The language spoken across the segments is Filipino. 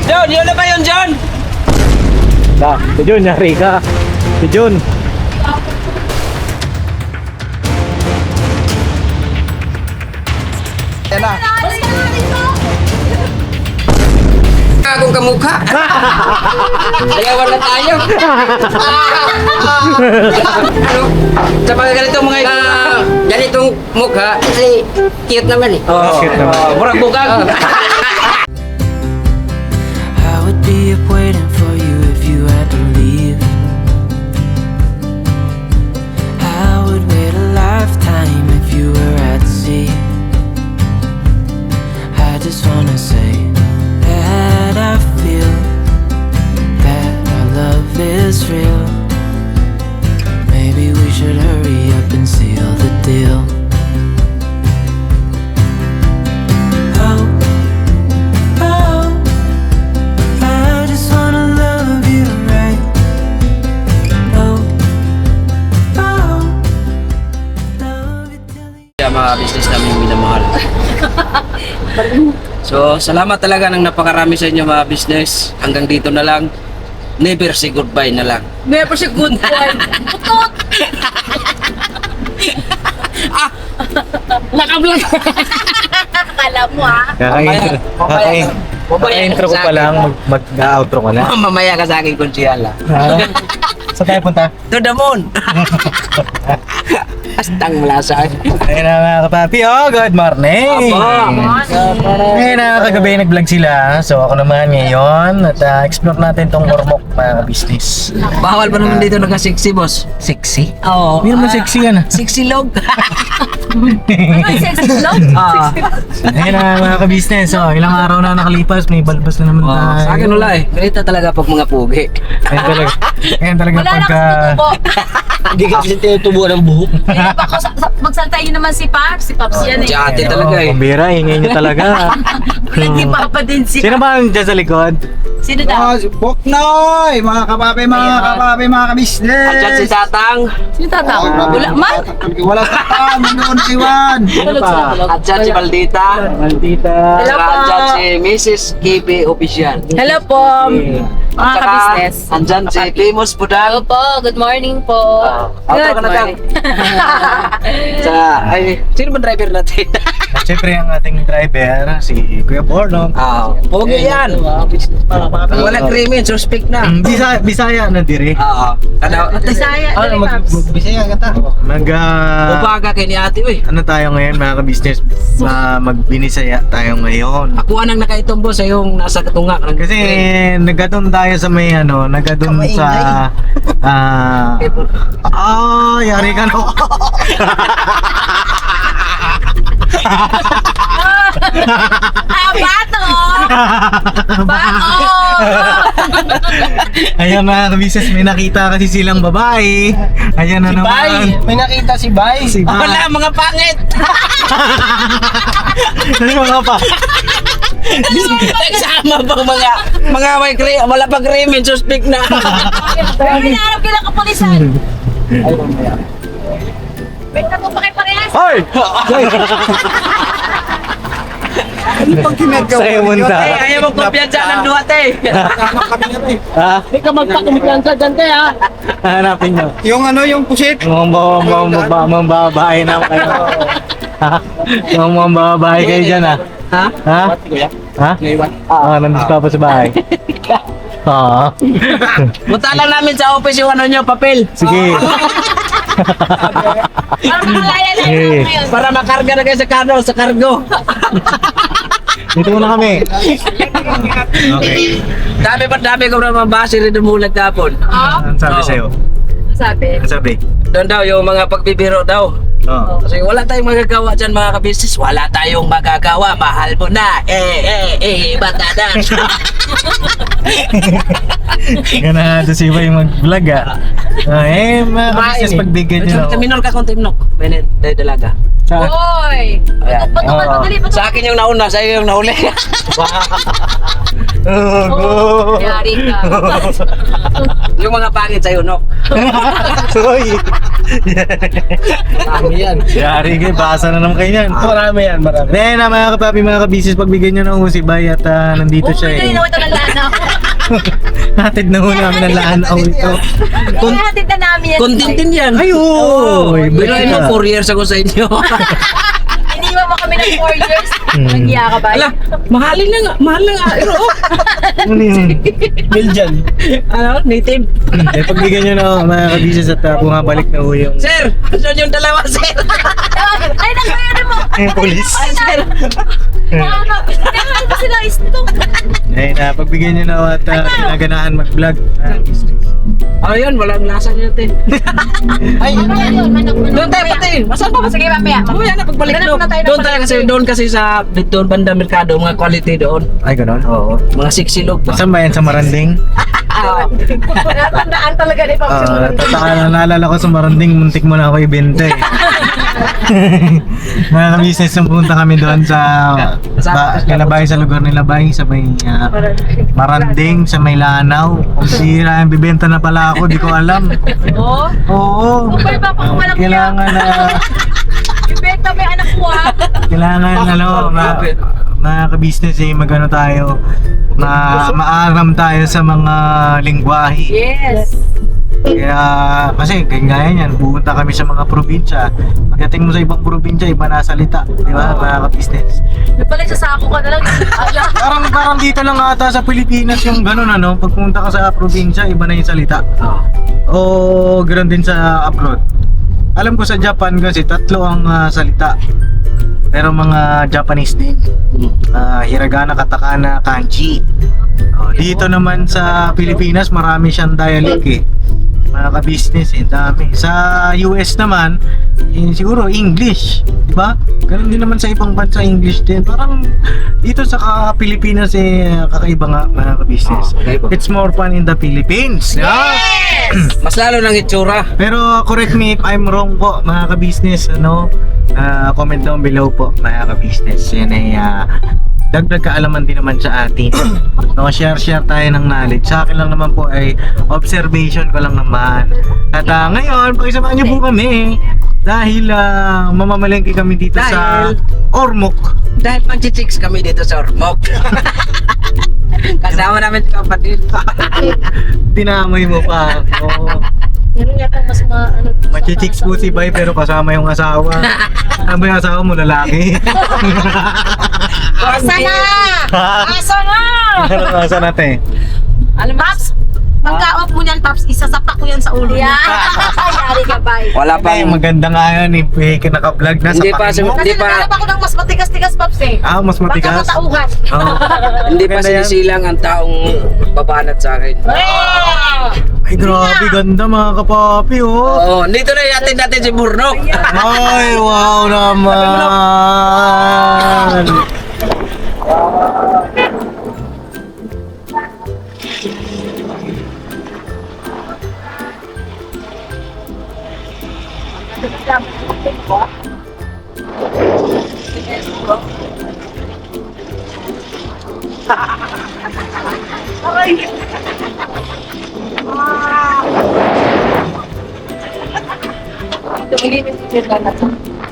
John, yun na ba yun, John? Si Jun, yari ka. Si Jun. Yan na. Akong kamukha. Ayawan na tayo. Ano? Sa mga ganitong mga ganitong mukha, kasi cute naman eh. Cute naman. Murag bukag. I would be up waiting for you if you had to leave. I would wait a lifetime if you were at sea. I just wanna say that I feel that our love is real. Maybe we should hurry up and seal the deal. Oh, oh, I just wanna love you right. Oh, oh, love you till the Kaya mga business namin yung minamahal. So, salamat talaga ng napakarami sa inyo mga business. Hanggang dito na lang. Never say goodbye na lang. Never siya good boy. Putot! Nakablog. Akala mo Kaka-intro ko pa lang, mag-outro ka na. Mamaya ka sa aking konsyala. Saan tayo punta? To the moon! Astang malasag. Ayun na mga kapapi, good morning! Ngayon na kagabi nag-vlog sila, so ako naman ngayon at explore natin tong Ormoc mga business. Bawal pa naman dito naka-sexy, boss. Sexy? Oo. Hindi naman sexy yan ah. Sexy log. Ay, sexy vlog? Ayun na mga ka-business, so ilang araw na nakalipas, may balbas na naman tayo. Sa akin wala eh. Ganito talaga pag mga pugi. Ayun talaga Wala na pagka... kasi tutubo. Hindi ka kasi tinutubo ng buhok. Magsalta yun naman si Paps. Si Paps yan eh. Si ate talaga eh. Kumbira, ingay nyo talaga. Hindi pa din si Sino ba ang dyan sa likod? Sino daw? Buknoy! Mga kapapi, mga kabisnes! Andyan si Tatang. Sino tataw? Wala man? Wala sa tao, nanoon si Juan! Tulog sila, tulog. Andyan si Maldita. Maldita. Hello Saka po. andyan si Mrs. KB Official. Hello po. Mga At saka ka-business. andyan si Famous Hello Budal. po. Good morning po. Auto ka na lang. Sa, ay, sino ba driver natin? At syempre ang ating driver, si Kuya Bornong. Pogi yan. Wala krimen, suspect na. Bisaya na dire. Oo. Ano? Bisaya. Dali, Paps. Bisaya ka ta. Upaga kay ni ate, uy. Ano tayo ngayon mga ka-business? Magbinisaya tayo ngayon. Ako anang nakaitumbo sa yung nasa katungak. Kasi nagkatun tayo sa may ano, nagkatun sa yari ka no. Bato! Bato! Ayan mga ka-business, may nakita kasi silang babae. Ayan na naman. May nakita si Bay. Si Bay. Wala, mga pangit. Ano mga pa? Nagsama bang mga may wala pang krimen, suspect na. Hinaharap ka ng kapulisan. Wait na po pa kayo parehas. Hoy! Sa'yo munta. Ayaw mo kumpiyansa ng duwat eh. Ha? Hindi ka magpakumpiyansa dyan te ha. Hanapin nyo. Yung ano, yung pusit. Mga babae na kayo. Ha? Mga babae kayo dyan ha? Ha? Ha? Ha? Nandito ka pa sa bahay. Oo. Punta lang namin sa office yung ano nyo, papel. Sige. Para makalaya na Eh. yun ngayon. Para makarga na kayo sa cargo. Dito muna kami. Okay. Dami ko naman base rin umulat kapon. Ano sabi sa'yo? Sabi. Ano sabi? Doon daw yung mga pagbibiro daw. Oo. Kasi wala tayong magagawa dyan mga kabisnes. Wala tayong magagawa. Mahal mo na. Bata na. Yan na ito si Iba yung mag-vlog ah. Mga business pagbigyan nyo na. Minor ka kung timnok. Benet, dalaga. Hoy! Ayan. Patungan mo, dali, patungan. Sa akin yung nauna, sa iyo yung nahuli. Go! Yari ka. Yung mga pangit sa'yo, no? Soy! Marami yan. Yari kayo, basa na naman kayo yan. Marami yan, marami. Then, mga kapapi, mga kabisis, pagbigyan nyo ng husibay at nandito Oo, siya hindi eh. na ito ng lana. Hatid na ho namin ang laanaw ito. Kung hatid na namin yan. Content din yan. Ay, oo! Biruin mo, 4 years ako sa inyo. Iniwan mo kami ng 4 years. Nagya ka ba? Ala, mahalin na nga. Mahal na nga. Pero, Ano yun? Miljan. ano, native. Eh, pagbigyan nyo na mga kabisis at bumabalik na ho yung Sir, saan yung dalawa, sir? Ay, nakayari mo. police. Ay, sir. Nakakapit ko sila isto. Eh, pagbigyan nyo na ho at ginaganahan mag-vlog. Oh, yun, walang lasa niyo, te. Ay, Doon tayo pati. Masaan pa ba? Sige, mamaya. Mamaya na pagbalik Ganap doon. na tayo ng Doon tayo kasi, doon kasi sa doon banda merkado, mga quality doon. Ay, ganon? Oo. Mga siksilog ba? Saan ba yan? Sa Maranding? Natandaan talaga ni Pops. Naalala ko sa Maranding, muntik mo na ako ibenta eh. Mga ka-business, pumunta kami doon sa Kalabay, sa lugar ni Labay, sa may Maranding, sa may Lanao. Kung sira yung bibenta na pala ako, di ko alam. Oo. Oo. Kung pa kung walang Kailangan na, ibenta may anak ko ha. kailangan mga ka-business eh, magano tayo, maaram tayo sa mga lingwahe. Yes. Kaya, kasi gaya niyan, pupunta kami sa mga probinsya. Pagdating mo sa ibang probinsya, iba na salita, di ba, mga ka-business? Yung pala sasako ka na lang. Parang dito lang ata sa Pilipinas yung ganun ano, pag pumunta ka sa probinsya, iba na yung salita. O ganoon din sa abroad. Alam ko sa Japan kasi 3 ang salita. Pero mga Japanese din. Hiragana, katakana, kanji. Dito naman sa Pilipinas, marami siyang dialect eh. Mga ka-business eh, dami. Sa US naman, siguro English, di ba? Ganun din naman sa ibang bansa, English din. Parang dito sa Pilipinas eh, kakaiba nga mga ka-business. Kakaiba. It's more fun in the Philippines. Yes! Mas lalo ng itsura. Pero correct me if I'm wrong po, mga ka-business, ano? Comment down below po, mga ka-business. Yan ay dagdag kaalaman din naman sa atin. No, share tayo ng knowledge. Sa akin lang naman po ay observation ko lang naman. At ngayon, pakisamahan niyo po kami dahil mamamalengke kami dito sa Ormoc. Dahil pag-chicks kami dito sa Ormoc. Kasama namin si kapatid. Dinamoy mo pa. Meron yata mas Machichicks po si Bay pero kasama yung asawa. Ano ba yung asawa mo, lalaki? Asa na! Asa na! Ano asa natin? Alam mo, Paps, pagka-off mo niyan, Paps, isasapak ko yan sa ulo niya. Yari ka, bye. Wala pa. Hindi, maganda nga yun eh. Naka-vlog na sa Hindi pa, pakin mo. Hindi Kasi pa. naghanap ako ng mas matigas-tigas, Paps eh. Mas matigas. Baka matauhan. Oo. Hindi pa Maganda yan. sinisilang ang taong babanat sa akin. Ay, grabe, ganda mga kapapi, oh. Oo, dito na yatin natin si Burnok. Ay, wow naman.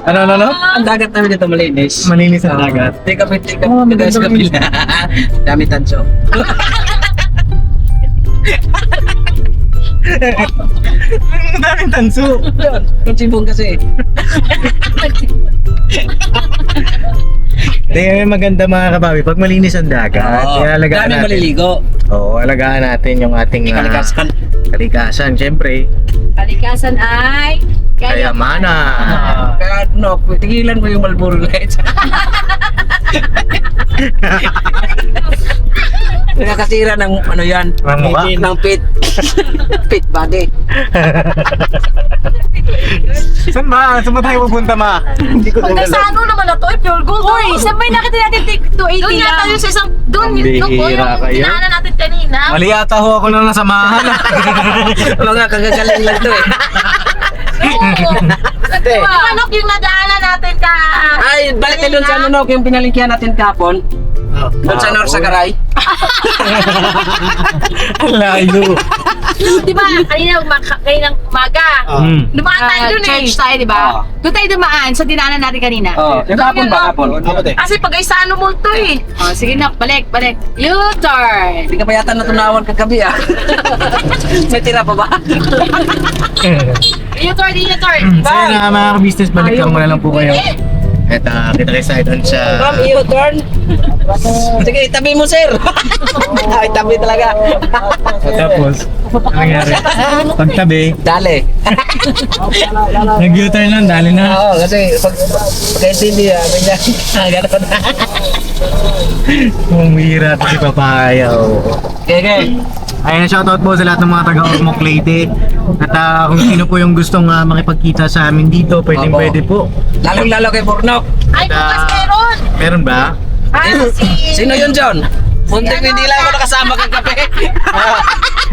Ano? Ang dagat namin dito malinis. Malinis ang dagat. Tika Oh, guys, maganda kapila. Dami tanso. Ang daming tanso. Yun, kutsibong kasi. Di, maganda mga kapapi. Pag malinis ang dagat, alagaan Dami natin. maliligo. Oo, alagaan natin yung ating Kalikasan. kalikasan. Siyempre, Kalikasan ay kayamanan. Kaya no, tigilan mo yung Marlboro Lights. Nakakasira ng ano yan. Ng mukha? Ng pit. Pit body. Saan ba? Saan ba tayo pupunta, ma? Hindi ko Hanggang sa ano naman na to, pure gold. Uy, saan ba yung nakita natin 280 lang? Doon yata yung sa isang, doon yung Bihira kayo. dinaanan natin kanina. Mali yata ho ako na nasamahan. Mga kagagaling lang to eh. Yung manok yung nadaanan natin ka. Ay, balik na doon sa ano, yung pinalingkihan natin kapon. Doon sa North Sagaray. Ang layo. Di ba, kaninang umaga, dumaan tayo dun eh. Church tayo, di ba? Doon tayo dumaan sa dinaanan natin kanina. Yung hapon ba? Hapon. Kasi pag ay sa ano multo eh. Sige na, balik. U-turn! Hindi ka pa yata natunawan kagabi ah. May tira pa ba? U-turn. So yun na mga ka-business, balik lang muna lang po kayo. At kita kayo sa doon sa... Ma'am, U-turn. Sige, itabi mo sir. Ay, itabi talaga. Tapos, ano nangyari? Pagtabi, Dali. nag-U-turn lang, dali na. Oo, kasi pag-intindi ganyan. Ganun. Umira ito si Papaya. Okay. Ayun, shoutout po sa lahat ng mga taga-Ormoc Leyte. At kung sino po yung gustong makipagkita sa amin dito, Opo. pwede po. Lalong-lalo kay Pornok. Ay, bukas meron! Meron ba? Sino yun, John? Muntik hindi lang ako nakasama kagabi.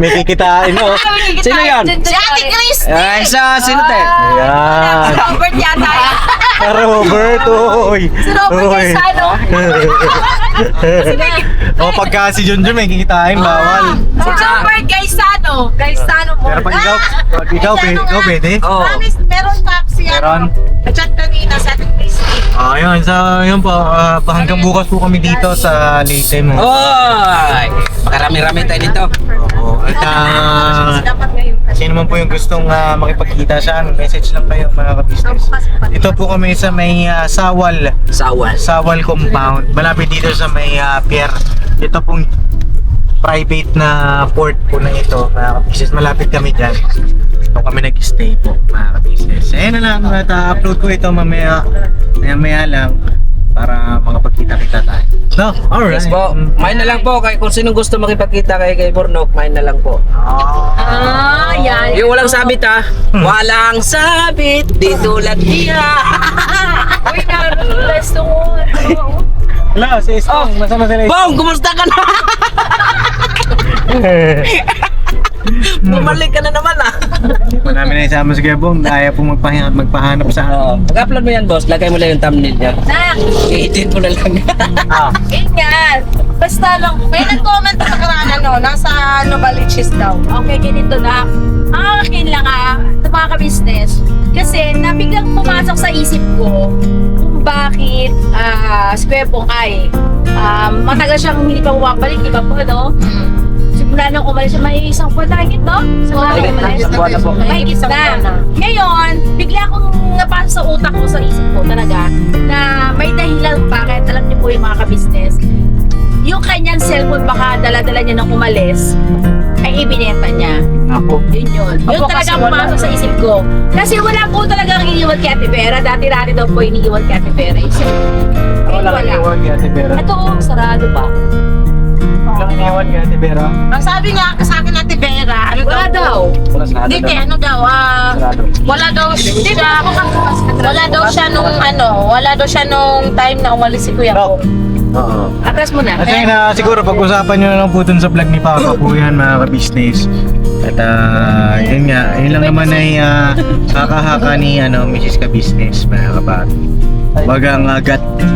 May kikitain mo. Sino yan? Si Ate Chris! Ay, sino te? Ayan. Robert yata. Robert, oy. Si Robert Gaisano. O pagka si Junjun may kikitain, bawal. Si Robert Gaisano. Gaisano mo. Pero pag ikaw pwede? Oo. Promise, meron pa si Meron? Chat kanina sa Ate Chris. Ayun, so yun po, hanggang bukas po kami dito sa Leyte mo. Oy! Makarami-rami tayo dito. Oo, at Dapat ngayon. sino man po yung gustong makipagkita sa amin, message lang kayo mga ka-business. Ito po kami sa may Sawas. Sawal Compound, malapit dito sa may pier. Ito pong private na port po na ito, mga ka-business. Malapit kami dyan. Ito kami nag-stay po, mga ka-business. Ayun na lang, at upload ko ito mamaya lang para makapagkita-kita tayo. No, alright. Yes po. Main na lang po kung sino gusto makipagkita kay Pornok, main na lang po. Yan. Yung walang sabit ha. Walang sabit, di tulad niya. Uy, gusto mo. Hello, si Istong. Masama sila Bong, kumusta ka na? Bumalik ka na naman ah. Hindi namin na isama si Gebong. Kaya po magpahanap sa akin. Pag-upload mo yan boss, lagay mo lang yung thumbnail niya. Nak, I-edit mo na lang. ingat. Basta lang, may nag-comment sa karana nasa Novaliches daw. Okay, ganito na. Ang akin lang sa mga ka-business. Kasi nabiglang pumasok sa isip ko kung bakit si Kuya Bong ay matagal siyang hindi pa bumabalik, di ba po, no? Simula nang umalis siya, may isang buwan na higit, no? Mahigit na, isang buwan na po. Mahigit na. Ngayon, bigla akong napasok sa utak ko, sa isip ko talaga, na may dahilan bakit, alam niyo po yung mga ka-business, yung kanyang cellphone baka dala-dala niya nang umalis, ay ibinenta niya. Ako. Yun. Yun talaga ang pumasok sa isip ko. Kasi wala po talagang iniiwan kay Ate Vera. Dati-dati daw po iniiwan kay Ate Vera. Wala kang iwan kay Ate Vera. Ito, sarado pa. Wala kang iwan kay Ate Vera. Ang sabi nga sa akin Ate Vera, ano Wala daw. Hindi, ano daw, wala daw siya nung time na umalis si Kuya No. Bong. Oo. Atras mo na. Kasi siguro pag-usapan nyo na lang po dun sa vlog ni Papa po yan mga ka-business. At yun nga, yun lang naman ay haka-haka ni Mrs. Ka-business mga kapat. Bagang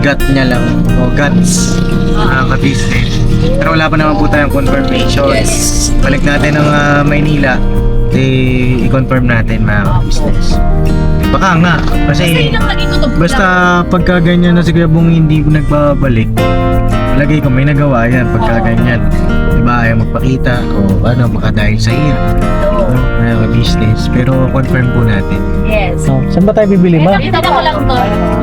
gut niya lang o guts mga ka-business. Pero wala pa naman po tayong confirmation. Yes. Balik natin ng Maynila, i-confirm natin mga ka-business. Baka nga, kasi basta pagka ganyan na si Kuya Bong hindi nagbabalik, lagay ko may nagawa yan pagka ganyan. Diba, ayaw magpakita o makadahil sa iyo. Mga ka-business. Pero confirm po natin. Yes. Saan ba tayo bibili ma? Nakita ko lang to.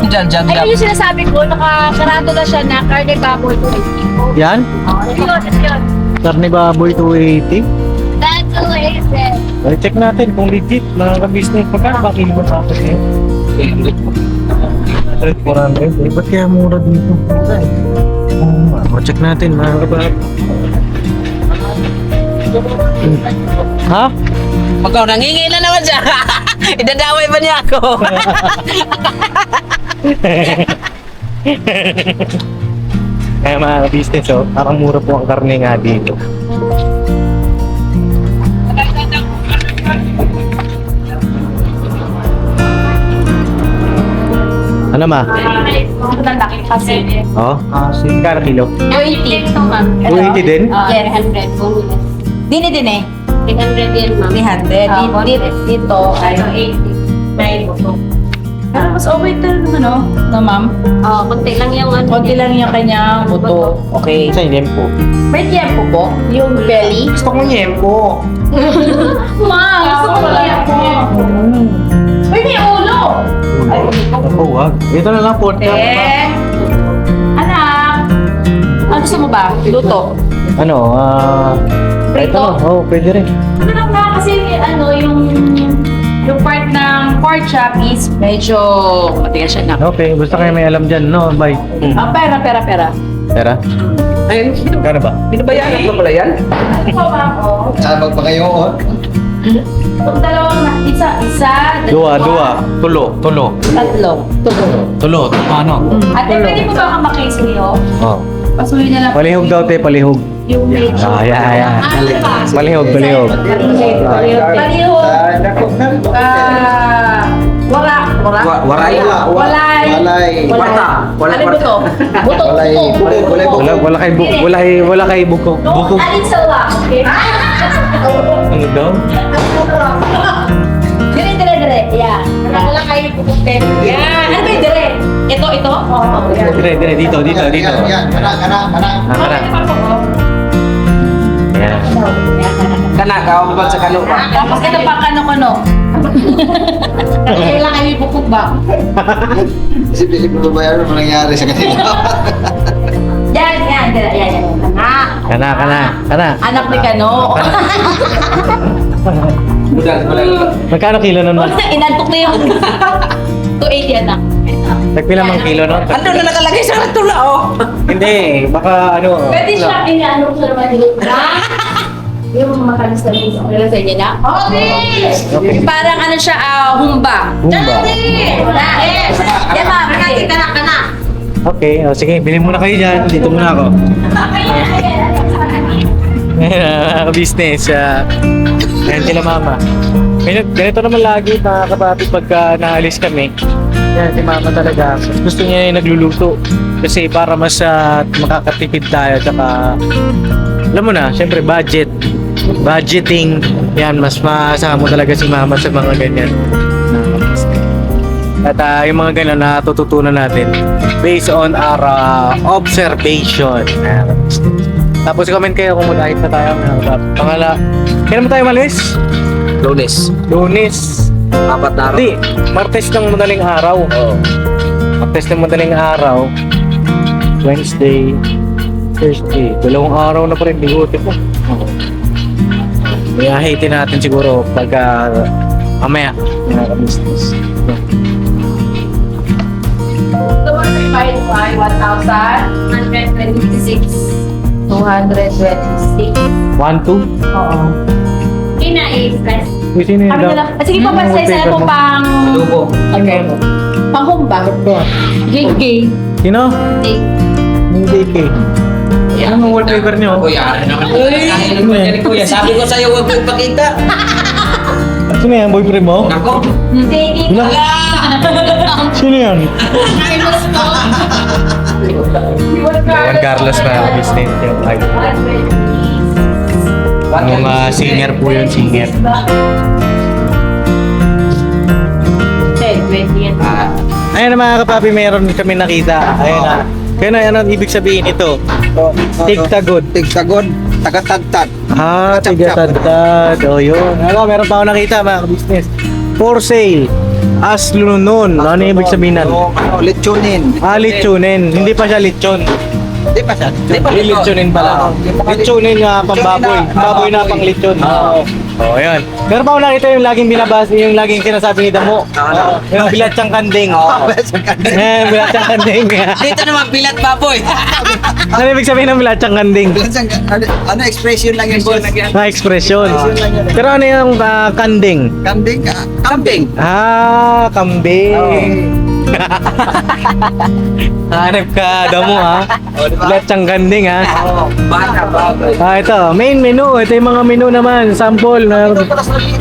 Diyan Ay, yung sinasabi ko, nakakarado na siya na karne baboy. Yan? Yun. Karne baboy 280. That's the way Ay, check natin kung legit mga ka-business. Pagkano ba kilo sa akin eh? 400. Eh, ba't kaya mura dito? Check natin mga ka-business. Ha? Ikaw, nangingi na naman siya. Idadaway ba niya ako? Kaya mga ka-business, parang mura po ang karne nga dito. Ano ma? Lalaki kasi. Oh, kano kilo? 80. 280 din? Yes. 300. Dini din eh. 300 yan, ma'am. 300. Dito ay 80. May buto. Pero mas okay talaga naman, no? No, ma'am? Konti lang yung ano. Konti lang yung kanyang buto. Okay. Sa inyempo. May tiempo po? Yung belly? Gusto ko nyempo. Ma'am, gusto ko lang Uy, may ulo! Ay, Ako, wag. Ito na lang po. anak! Ano gusto mo ba? Luto? Ano, Prito? Oh, pwede rin. Ano lang na kasi ano yung part ng pork chop is medyo matigas siya na. Okay, basta kayo may alam dyan, no? Bye. Pera. Pera? Ayun, Kano ba? binabayaran mo pala yan? Ano po ba ako? Sabag pa kayo, oh. Kung dalawang isa, Dua. Tulo. tatlo. Ano? Ate, pwede po ba akong makisiyo? Oh. Pasuhin na lang. Palihog daw, te. Palihog. Yung medyo. Ayan. Ano pa? Palihog. Palihog. Waray. Waray. Wata. Ano buto? Buto. Wala kay buko. Buko. Alin sa wa? Okay. Ano daw? Dire. Yan. Wala kayo pupunte. Yan. Ano ba yung dire? Ito? Oo. Dire. Dito. Yan. Kana. Ayan. Kana, kawang sa kano pa. Tapos ito pa kano-kano. Wala kayo bukog ba? Isip-isip mo ba yan? Ano nangyari sa kanila? Yan. Kana. Anak ni Kano. Budal pala yun. Magkano kilo nun, man? Inantok na yung 280 anak. Nagpila mang kilo nun? Ano na nakalagay sa ratula, oh? Hindi, baka ano. Pwede siya inaano sa naman yung yung makalis na rin. Okay lang sa inyo na? Okay. Parang ano siya, humba. Humba. Yan ma, kana. Okay, sige, bilhin muna kayo dyan. Dito muna ako. Ayan, business. Ayan sila mama. Ganito naman lagi mga kapapi pagka naalis kami. Yan, si mama talaga. Gusto niya yung nagluluto. Kasi para mas makakatipid tayo. Tsaka, alam mo na, syempre budgeting. Yan, mas maasama mo talaga si mama sa mga ganyan. At yung mga ganyan na natututunan natin based on our observation. Tapos comment kayo kung mag-ahit na tayo. Kailan mo tayo malis? Lunes. 4 na araw. Hindi, Martes ng madaling araw. Martes ng madaling araw. Wednesday, Thursday. 2 araw na pa rin, bigote po. Iahitin natin siguro pagka mamaya. Mga business. 1,126. 226. 1, 2. Oo. Ina-express. Sino yun daw? Sige po, pasay sa po pang... Adobo. Okay. Pang humba. JK. Sino? Yung DK. Ano ang wallpaper niyo? Kuya, ano naman? Ay, kuya, sabi ko sa'yo, huwag mo ipakita. Sino yan? Boyfriend mo? Ako. JK. Wala. Sino yan? Juan Carlos na business yung mga singer po yun, singer. 20 yan. Ayun na mga kapapi, meron kami nakita. Ayun na. Kaya na, ano ibig sabihin ito? Tigtagod. Tigsagod, tagatagtag. Tigatagtad. O yun. Ano, meron pa ako nakita mga business. For sale. As lunon. Ano yung ibig sabihin nun? Lechonin. Litsunin. Hindi pa siya lechon. Di pa siya. Litsunin pala. Litsunin nga pang baboy. Baboy na pang lechon. Oo. Oh, yun. Meron pa ako nakita yung laging binabasa, yung laging sinasabi ni Damo. Yung bilatsang kanding. Bilatsang kanding. Dito naman, bilat baboy. Ano ibig sabihin ng bilatsang kanding? Ano, expression lang yun, boss. Na expression. Pero ano yung kanding? Kambing ka. Kambing. Kambing. Hanap ka, Damo ha. Bilatsang kanding ha. Bata, baboy. Ito, main menu. Ito yung mga menu naman. Sample na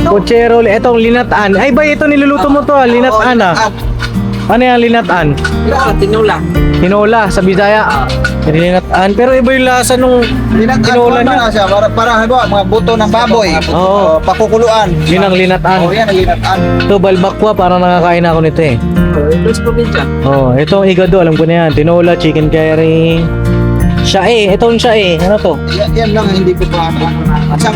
kutsero. Itong linataan. Ay ba, ito niluluto mo to ha. Linataan ha. Ano yan, linataan? Tinula. Tinola sa Bisaya. Linataan. Pero iba yung lasa nung tinola na niya. siya. Para halimbawa, mga buto ng baboy. Oo. Pakukuluan. Yun ang linataan. Oh, yan ang linataan. Ito, balbakwa. Parang nakakain ako nito eh. Ito sa probinsya. Oh, ito ang igado. Alam ko na yan. Tinola, chicken curry. Shae. Ito yung shae. Ano to? Yan lang, hindi ko pa. Asang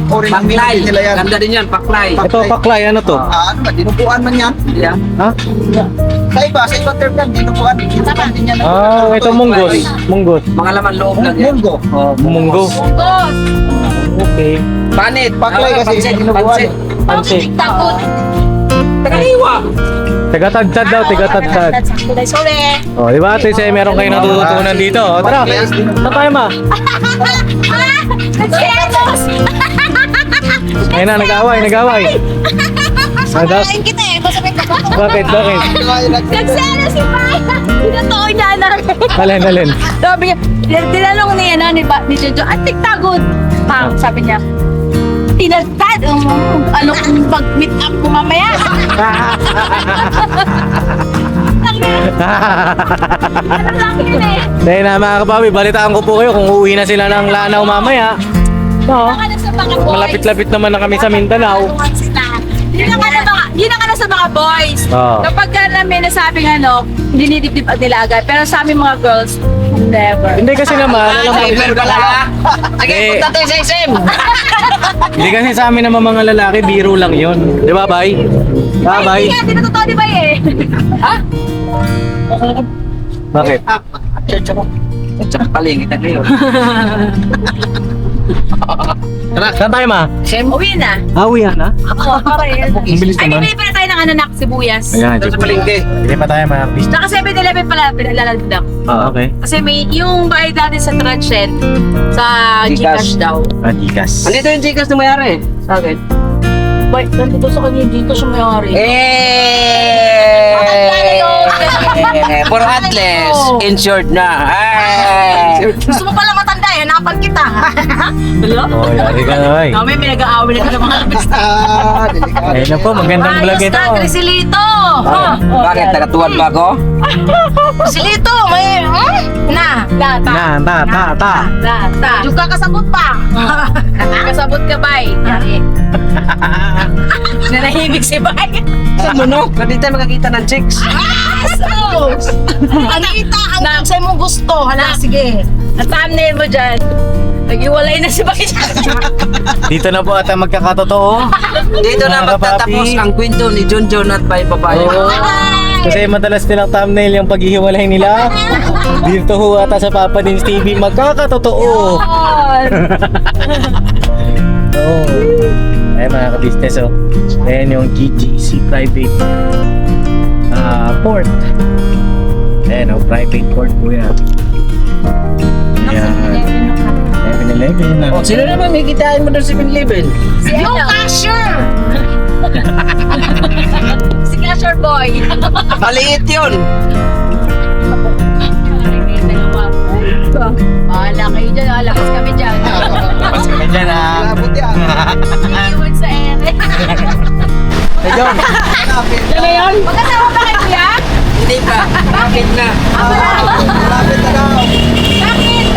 orin ng Paklay. minute nila yan. Ganda din yan, paklay. Pak- Ito, paklay. Ano to? Ano ba, dinupuan man yan. Yeah. Ha? Sa ibang term yan, dinupuan din yan. Ah, ito munggos. Munggos. Mga laman loob lang yan. Munggo. Oh, munggo. Boss! Okay. Panit. Paklay kasi Pansit. dinupuan. Pansit. Pansit. Takot! Tagahiwa. Tagatagtad daw, tagatagtad. Sorry! Oh, di ba Ate Sai, meron kayo natututunan dito. Oh, tara. Saan tayo ma? Nagselos! Ayun na, nag-away. Sasamahin kita eh, masakit ka ba? Bakit? Nagselos si Pai! Pinatoo niya na. Alin. Sabi niya, tinanong niya na ni Jojo, at tiktagod. Ma'am, sabi niya, tinagtad, ano kung pag-meet up ko mamaya? Ano lang yun eh. Dahil na mga kapabi, balitaan ko po kayo kung uuwi na sila ng Lanao mamaya. No? Ano sa mga boys? Malapit-lapit naman na kami sa Mindanao. Yun ang ano sa mga boys. Oo. Kapag ka namin nasabing ano, dinidibdib at nilaga. Pero sa aming mga girls, never. Hindi kasi naman, alam mo, Cyber ka lang ha. Sige, Eh. punta tayo sa SM. hindi kasi sa amin naman mga lalaki, biro lang yun. Di ba, bay? Ah, bay? Hindi nga, hindi na totoo di ba eh? Ha? Bakit? Tsaka palingit na kayo. Tara, saan tayo ma? Uwi na. Uwi na? Oo, pare. Ang bilis Ay, naman. bibili pa na tayo ng anak, sibuyas. Ayan, Ito sa palengke. Hindi pa tayo mga business. Saka 7-Eleven pala, pinalalag daw. Ah, okay. Kasi may, yung bayad natin sa transient, sa Gcash. Gcash daw. Adikas. Andito yung Gcash na mayari. Sa akin. Bay, nandito sa kanya, dito siya may-ari. For Atlas, insured na. Gusto mo pala matanda eh, hanapan kita. Hello? Oh, yari ka na, bay. Kami, may nag-aawin na ka ng mga labis. Delikado. Ayun na po, magandang vlog ito. Ayos na, Griselito! Bakit? Tagatuwan ba ako? Griselito, may... Na! Ta. Yung kakasabot pa. Kasabot ka, bay. Yari. Nanahimik si bay. Sa muno? Pwede tayo makakita ng chicks. Nakita ang sa mong gusto. Hala, sige. Ang thumbnail mo dyan. Nag-iwalay na si bay. Dito na po ata magkakatotoo. Dito na Mga magtatapos kapapi. ang kwento ni Junjun at Bay Babae. Oo. Kasi madalas nilang thumbnail yung paghihiwalay nila. Dito ho ata sa Papa Dins TV magkakatotoo. Oo. Ay mga ka-business oh. Ayan yung GGC private port. Ayan oh, private port po yan. Ayan. 7-Eleven. Oh, sino naman may kitain mo doon sa 7-Eleven? Yung cashier! Si cashier boy. Maliit yun. Bahala kayo dyan, lakas kami dyan. Kami dyan ah. Labot yan. Iiwan sa ere. Hey John. Yan na yan? Magkasama ba kayo kuya? Hindi pa. Bakit na? Malapit na daw. Bakit?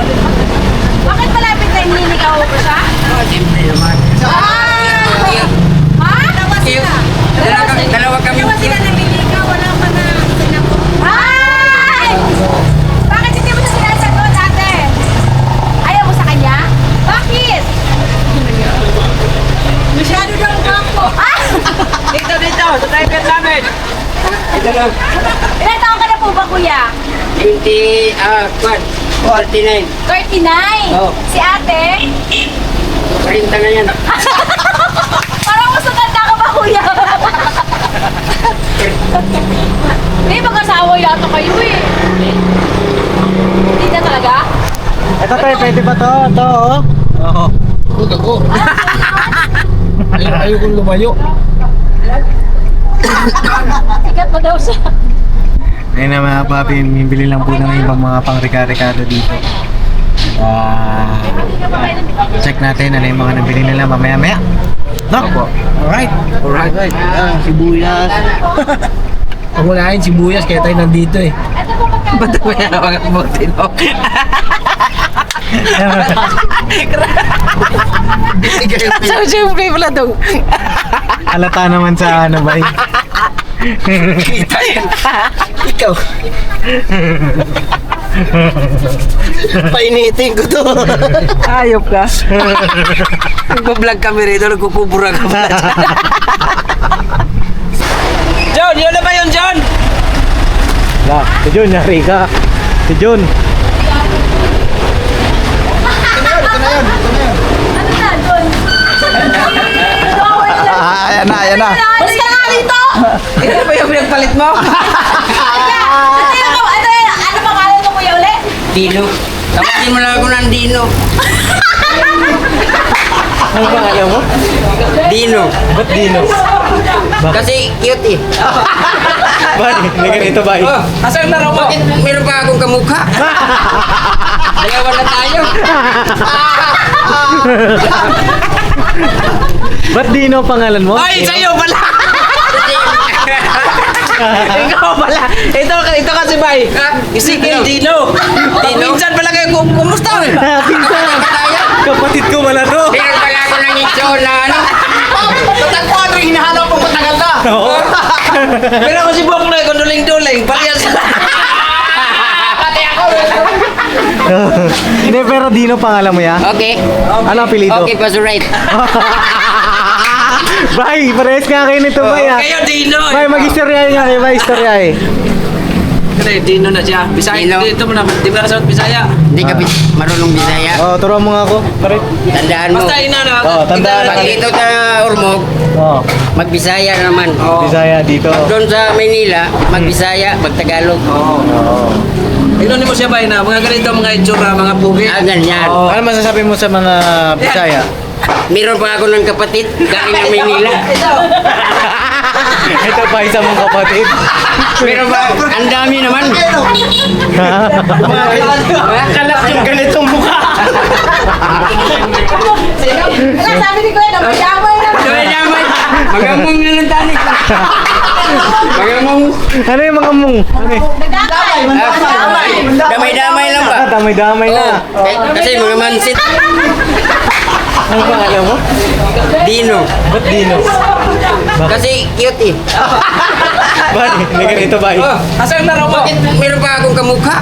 Bakit malapit na hiniligaw ko siya? Oh, siyempre naman. Ah! Ha? Dalawa kami. namiligaw, wala pa na sinagot. Ay! Bakit hindi mo siya sinasagot ate? Ayaw mo sa kanya? Bakit? Masyado daw bangko. Ah! Dito, sa driver namin. Ito lang. Ilan taon ka na po ba kuya? 49. 39. Oo. Si ate? 30 na yan. Parang mas maganda ka ba kuya? Hindi, mag-asawa yata kayo eh. Hindi na talaga? Ito tayo, pwede ba to? Ito oh. Oo. Ayaw kong lumayo. Sikat mo daw siya. Ayun na mga papi, bibili lang po ng ibang mga pang-rika-rikado dito. Check natin ano yung mga nabili nila mamaya-maya. No? Alright. Alright. Sibuyas. Pangunahin sibuyas kaya tayo nandito eh. Ba't mo yan mga kabuti, no? So, siyempre pala itong Halata naman sa ano ba? kita yan. Ikaw. Painitin ko to. Ayop ka. Nagpa-vlog kami rito, nagkukubura ka pala dyan. John, yun na ba yun, John? La, si Jun, yari ka. Si Jun. Ayan na, ayan na. Basta nga dito! Ito ba yung pinagpalit mo? Ano pangalan mo kuya ulit? Dino. Tapatin mo lang ako ng Dino. Ano ba alam mo? Dino. Ba't Dino? Kasi cute eh. Bakit? May ganito ba? Oh, asan na raw? Bakit meron pa akong kamukha? Dalawa na tayo. Ba't Dino pangalan mo? Ay, sa'yo pala! Ikaw pala! Ito kasi bay! Isigil Dino! Minsan pala kayo kumusta? Pinsan! Kapatid ko wala to! Meron pala ako ng itsyo na ano? Tatagpuan rin hinahanap mo matagal na. Oo. Pero ako si Bok na duling-duling. Parehas. Pati ako! Hindi, pero Dino pangalan mo ya? Okay. Ano apelido? Okay, pass right. Bay, parehas nga kayo nito bay ah. Kayo Dino! Bay, mag-istorya nga kayo, bay, istorya eh. Kasi Dino na siya. Bisaya. Dito mo na. Di ba sa Bisaya? Hindi ka marunong Bisaya. Oh, turuan mo nga ako. Pare. Tandaan mo. Basta ina na. Oh, tandaan. Pag dito sa Ormoc, Oh, magbisaya naman. Bisaya dito. Doon sa Maynila, magbisaya, magtagalog. Oo. Inunin mo siya ba na? Mga ganito, mga itsura, mga pugi. Ah, ganyan. Ano masasabi mo sa mga Bisaya? Meron pa ako ng kapatid, galing ng Maynila. Ito pa isa mong kapatid. Meron pa, ang dami naman. Kalap yung ganitong mukha. Wala sabi ni kuya, napayamay na. Damay-damay. Magamong na ng tanik. Magamong. Ano yung mga mong? Ano yung- Damay-damay lang ba? Damay-damay na. Kasi mga mansit. Ano ba alam mo? Dino. Ba't Dino? Kasi cute eh. Bakit? May ganito ba? Oh, asan na raw? Bakit meron pa akong kamukha?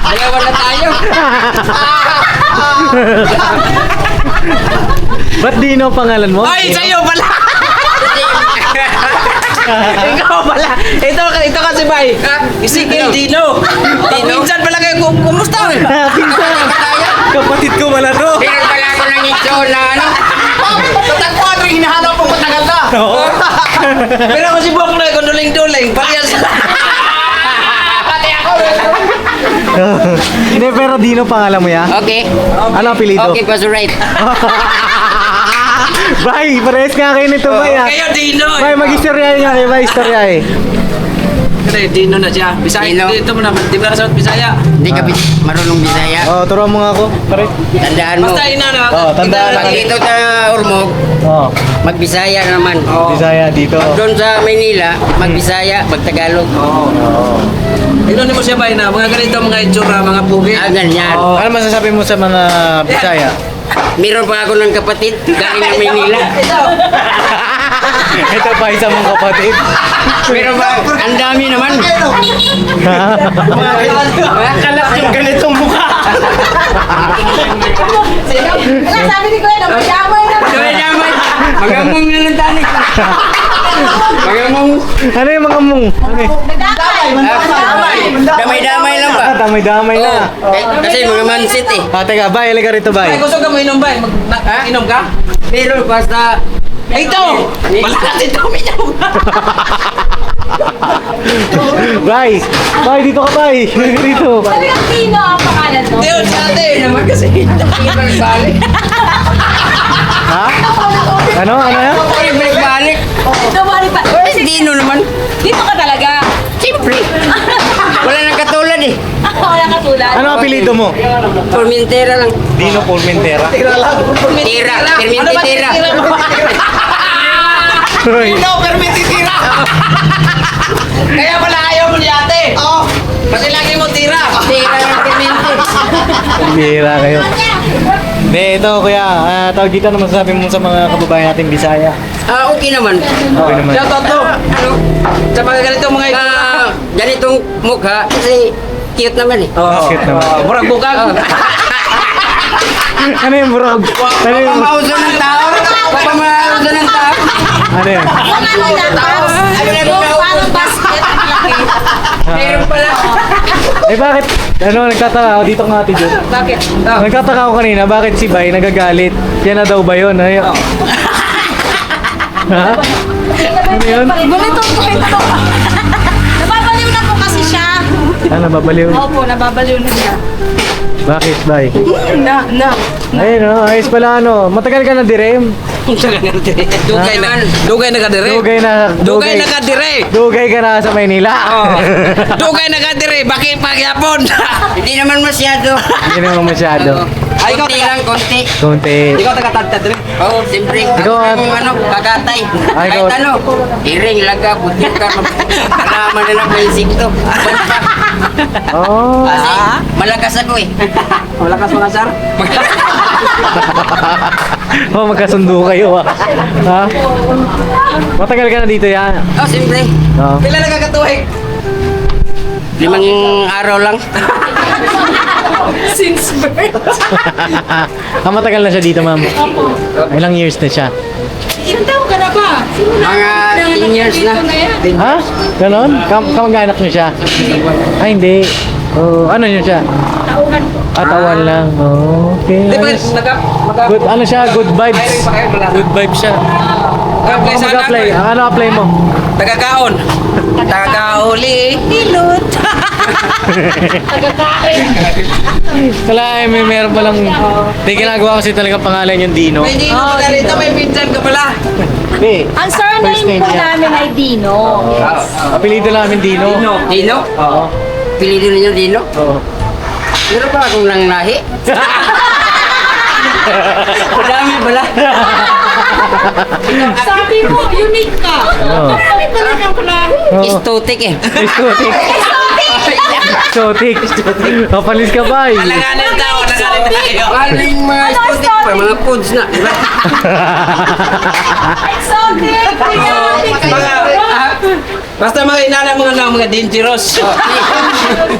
Dalawa na tayo. Ba't Dino pangalan mo? Ay, sa'yo pala! Ikaw pala! Ito kasi bay! Isigil Dino! Minsan pala kayo kumusta? Pinsan! Kapatid ko wala to. Meron pala ako ng itsyo na ano? Tatagpuan rin hinahanap mo matagal na. Oo. Pero ako si Bok na duling-duling. Parehas. Pati ako! Hindi, pero Dino pangalan mo ya? Okay. Ano apelido? Okay, pass right. Bay, parehas nga kayo nito bay ah. Kayo Dino! Bay, mag-istorya nga kayo, bay, istorya eh. Kasi Dino na siya. Bisaya. Dino. Dito mo na. Di ba sa Bisaya? Hindi ka marunong Bisaya. Oh, turuan mo nga ako. Pare. Tandaan mo. Basta ina na. Oh, tandaan. Pag dito sa Ormoc, Oh, magbisaya naman. Bisaya dito. Doon sa Maynila, magbisaya, magtagalog. Inunin mo siya bay na. Mga ganito, mga itsura, mga pugi. Ah, ganyan. Ano masasabi mo sa mga Bisaya? Meron pa ako ng kapatid, galing ng Maynila. Ito pa isa mong kapatid. Meron pa, ang dami naman. Kalap yung ganitong mukha. Wala sabi ni kuya, napayamay na. Damay-damay. Magamong na ng tanik. Magamong. Ano yung mga mong? Ano yung- Damay-damay lang ba? Damay-damay na. Kasi mga mansit eh. Teka, bay, halika rito, Bay, bay. gusto ka mo inom bay? Inom ka? Pero basta... Ito! Wala kasi ito, minyaw ka. Bay, bay, dito ka, bay. Halika rito. Sabi ng Dino ang pangalan mo. Teo, si ate. Naman kasi. Balik. Ha? Ano? Ano yan? Balik. Dumali pa. Dino naman. Dito ka talaga. Siyempre. Wala nang katulad eh. Wala ka tulad. Ano apelido mo? Formentera lang. Dino Pulmentera. Tira. Permente tira. No, pero may titira. Kaya pala ayaw mo ni ate. Oo. Kasi lagi mo tira. Tira ng permente. Bihira kayo. Hindi, ito kuya, tawag dito naman sabi mo sa mga kababayan natin Bisaya. Okay naman. Okay naman. Shout out to. Ano? Sa mga ganitong mga ganitong mukha kasi cute naman eh. Cute naman. Murag bukag. Ano yung burog? Ano yung... Papamauso ng tao. Papamauso ng tao. Ano yun? Parang basket ang laki. Meron pala. Eh bakit? Ano, nagtataka ako dito nga ate Jun. Bakit? Nagtataka ako kanina, bakit si Bay nagagalit? Yan na daw ba yun? Ano yun? Ha? Ano yun? Ganitong kwento. Nababaliw na po kasi siya. Ano, babaliw? Opo, nababaliw na siya. Bakit, Bay? Na. Ayun, no, ayos pala, ano. Matagal ka na direm? Dugay na. Dugay na kadire. Dugay na kadire. Dugay ka na sa Maynila. Dugay na kadire. Bakit pagyapon? Hindi naman masyado. Hindi naman masyado. Ay, ikaw Konti lang, konti. Kunti. Ikaw taga-tagtad rin. Oo, siyempre. Ikaw, Ako ano, kagatay. Ay, Kahit ikaw- ano, iring, laga, butil ka. Kalaman na lang may insikto. Oh. Kasi malakas ako eh. Malakas mga sar. Oh, magkasundo kayo, ah. Ha? Matagal ka na dito, yan. Oh, siyempre. No. Pila nagkakatuhig? 5 araw lang. Since birth. Matagal na siya dito, ma'am. Ilang years na siya? Ilang taon ka na ba? Mga 10 years na. Ha? Ganon? Kamag-anak niyo siya? Ay, hindi. Oh, ano niyo siya? Tawan lang. Oh, okay. Di ba Ayos. nag-apply Good, ano siya? Good vibes. Good vibes siya. sa Mag-apply. Ano apply mo? Tagakaon. Tagakauli. Hilot. Kala may meron palang... Hindi, ginagawa kasi talaga pangalan yung Dino. May dino ka rito. May pinsan ka pala. Hindi. Ang First surname name po niya. namin ay Dino. Apelido namin Dino. Dino? Oo. Pilido ninyo Dino? Oo. Meron pa akong nang lahi. Madami pala. Sabi mo, unique ka. Oo. Kami talagang pala. Oo. Istotik eh. Exotic. Exotic. Kapalis ka ba? Alanganin tao. Alanganin tayo. Maling mga istotik pa, mga foods na. Diba? Exotic. Basta mga inana mga dangerous.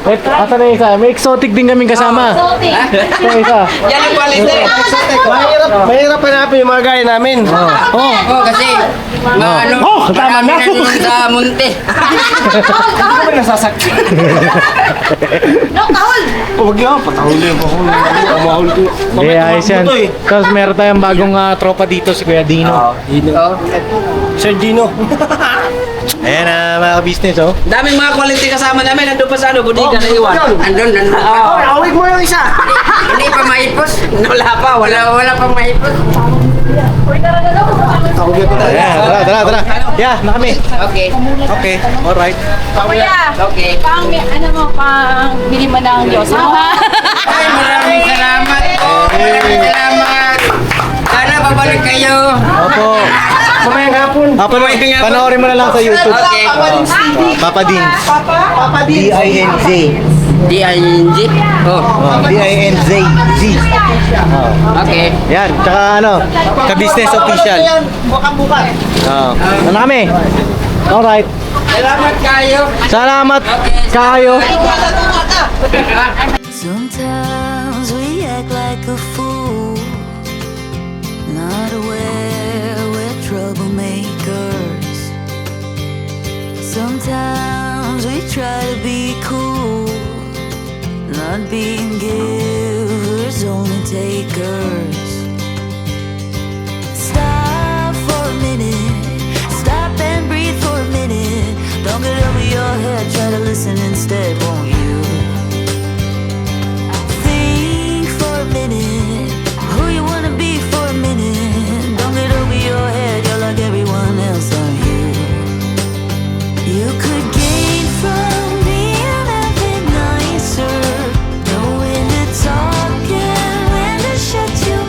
Eh, asa na isa? May exotic din kaming kasama. Exotic. Ito isa. Yan ang quality. Mahirap hanapin yung mga gaya namin. Oo, kasi ano, tama na. marami na sa munti. No, kahol. Huwag yan, patahuli ako. Pamahul ko. Hindi, ayos yan. Tapos meron tayong bagong tropa dito, si Kuya Dino. Sir Dino. Ayan na mga business, oh. Daming mga quality kasama namin. Nandun pa sa bodega na iwan. Andun. Awig mo yung isa. Hindi pa maipos. Wala pa. Wala pa maipos. Ayan, tara. Yeah, na kami. Okay. Okay, alright. Kuya, Okay. pang, ano mo, pang bili mo ng Diyos mo, ha? Ay, maraming salamat po. Maraming salamat. Sana babalik kayo. Opo. Mamayang hapon. Panoorin mo na lang sa YouTube. Okay. Papa Dins. D-I-N-Z. D-I-N-G? Oh, D-I-N-Z. Z. okay. Yan, tsaka ano, ka-business official. Ano kami? Alright. Salamat kayo. Salamat kayo. Sometimes we act like a fool, not aware we're troublemakers. Sometimes we try to be cool, not being givers, only takers. Stop for a minute, stop and breathe for a minute. Don't get over your head, try to listen instead, won't you? Think for a minute, who you wanna be for a minute. Don't get over your head, you're like everyone else, aren't you? You could gain from being a bit nicer, know when to talk and when to shut your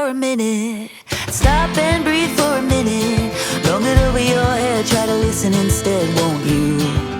for a minute. Stop and breathe for a minute. Long it over your head, try to listen instead, won't you?